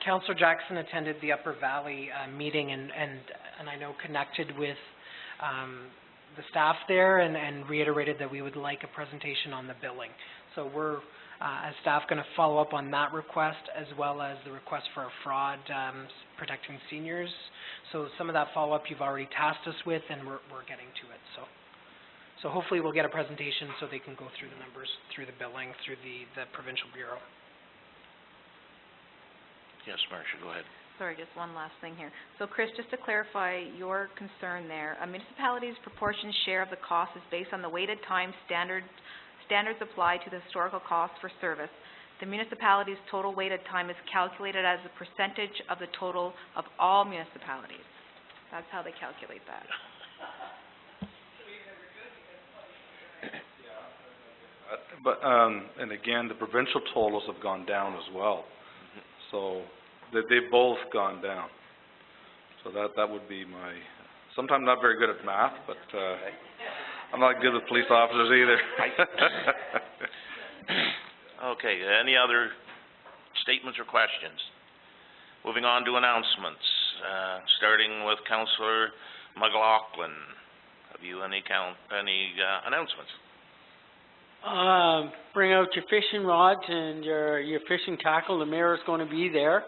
[SPEAKER 3] Councillor Jackson attended the Upper Valley meeting and I know connected with the staff there and reiterated that we would like a presentation on the billing. So we're, as staff, going to follow up on that request as well as the request for a fraud protecting seniors. So some of that follow-up you've already tasked us with, and we're getting to it. So hopefully we'll get a presentation so they can go through the numbers, through the billing, through the provincial bureau.
[SPEAKER 1] Yes, Marcia, go ahead.
[SPEAKER 11] Sorry, just one last thing here. So Chris, just to clarify your concern there, a municipality's proportionate share of the cost is based on the weighted time standards applied to the historical cost for service. The municipality's total weighted time is calculated as a percentage of the total of all municipalities. That's how they calculate that.
[SPEAKER 5] But, and again, the provincial totals have gone down as well. So they've both gone down. So that would be my, sometimes not very good at math, but I'm not good with police officers either.
[SPEAKER 1] Okay, any other statements or questions? Moving on to announcements, starting with Councillor McLaughlin. Have you any announcements?
[SPEAKER 2] Bring out your fishing rods and your fishing tackle. The mayor is going to be there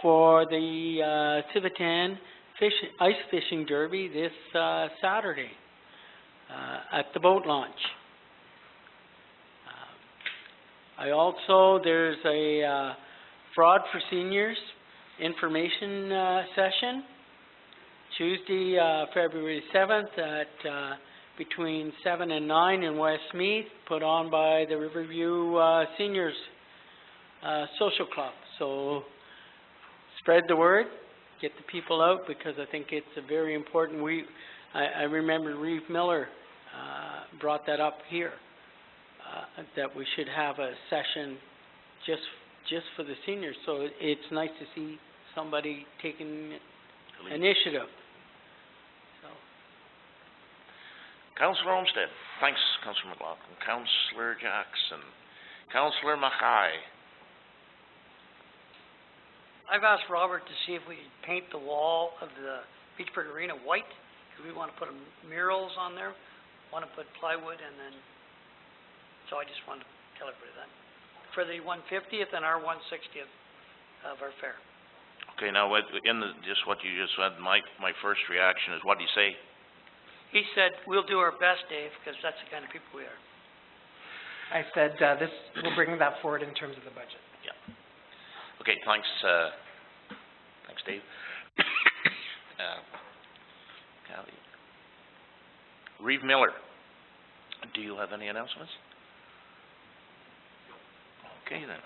[SPEAKER 2] for the Civitan ice fishing derby this Saturday at the boat launch. There's a, fraud for seniors information, session, Tuesday, February 7th at, between 7 and 9 in Westmeath, put on by the Riverview, Seniors, Social Club. So, spread the word, get the people out, because I think it's a very important, I remember Reeve Miller, brought that up here, that we should have a session just for the seniors. So it's nice to see somebody taking initiative. So.
[SPEAKER 1] Councillor Olmsted. Thanks, Councillor McLaughlin. Councillor Jackson. Councillor Mackay.
[SPEAKER 8] I've asked Robert to see if we could paint the wall of the Beachburg Arena white, because we want to put murals on there, want to put plywood, and then, so I just wanted to tell everybody that. For the 150th and our 160th of our fair.
[SPEAKER 1] Okay, now, just what you just said, my first reaction is, what do you say?
[SPEAKER 8] He said, we'll do our best, Dave, because that's the kind of people we are.
[SPEAKER 3] I said, we'll bring that forward in terms of the budget.
[SPEAKER 1] Yeah. Okay, thanks, Dave. Reeve Miller, do you have any announcements? Okay, then.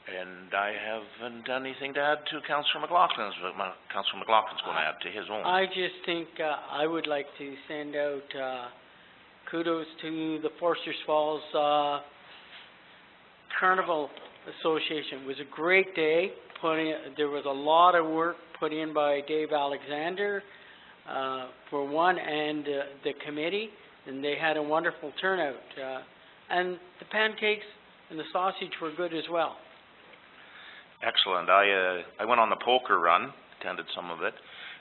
[SPEAKER 1] And I haven't anything to add to Councillor McLaughlin's, but Councillor McLaughlin's going to add to his own.
[SPEAKER 2] I just think, I would like to send out, kudos to the Forsters Falls, Carnival Association. It was a great day. There was a lot of work put in by Dave Alexander, for one, and the committee, and they had a wonderful turnout. And the pancakes and the sausage were good as well.
[SPEAKER 1] Excellent. I went on the poker run, attended some of it,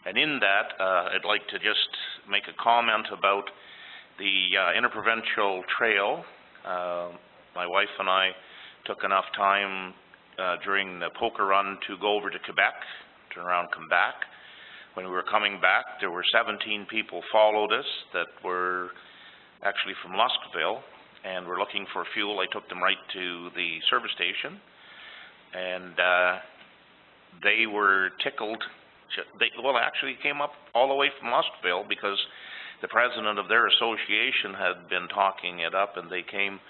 [SPEAKER 1] and in that, I'd like to just make a comment about the interprovincial trail. My wife and I took enough time during the poker run to go over to Quebec, turn around, come back. When we were coming back, there were 17 people followed us that were actually from Luskville, and were looking for fuel. I took them right to the service station, and they were tickled. They actually came up all the way from Luskville, because the president of their association had been talking it up, and they came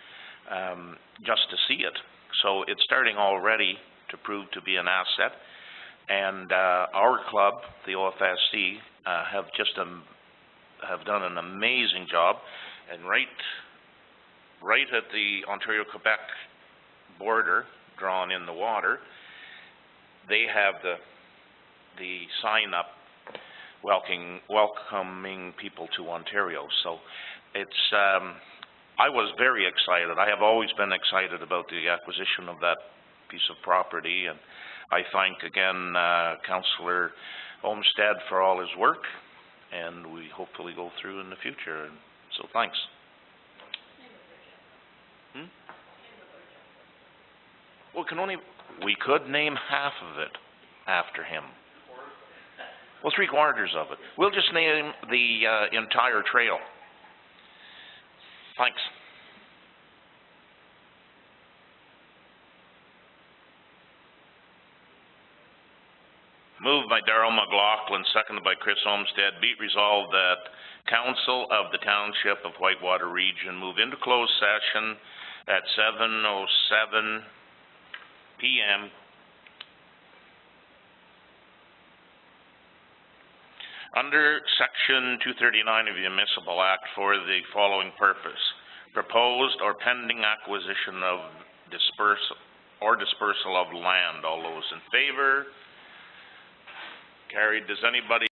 [SPEAKER 1] just to see it. So it's starting already to prove to be an asset. And our club, the OFSC, have done an amazing job. And right at the Ontario-Quebec border, drawn in the water, they have the sign up welcoming people to Ontario. So it's I was very excited. I have always been excited about the acquisition of that piece of property, and I thank again Councillor Olmsted for all his work, and we hopefully go through in the future. And so thanks. We could name half of it after him. Well, 3/4 of it. We'll just name the entire trail. Thanks. Moved by Darrell McLaughlin, seconded by Chris Olmsted. Be it resolved that Council of the Township of Whitewater Region move into closed session at 7:07 p.m. under Section 239 of the Municipal Act for the following purpose: proposed or pending acquisition of dispersal of land. All those in favor? Carried. Does anybody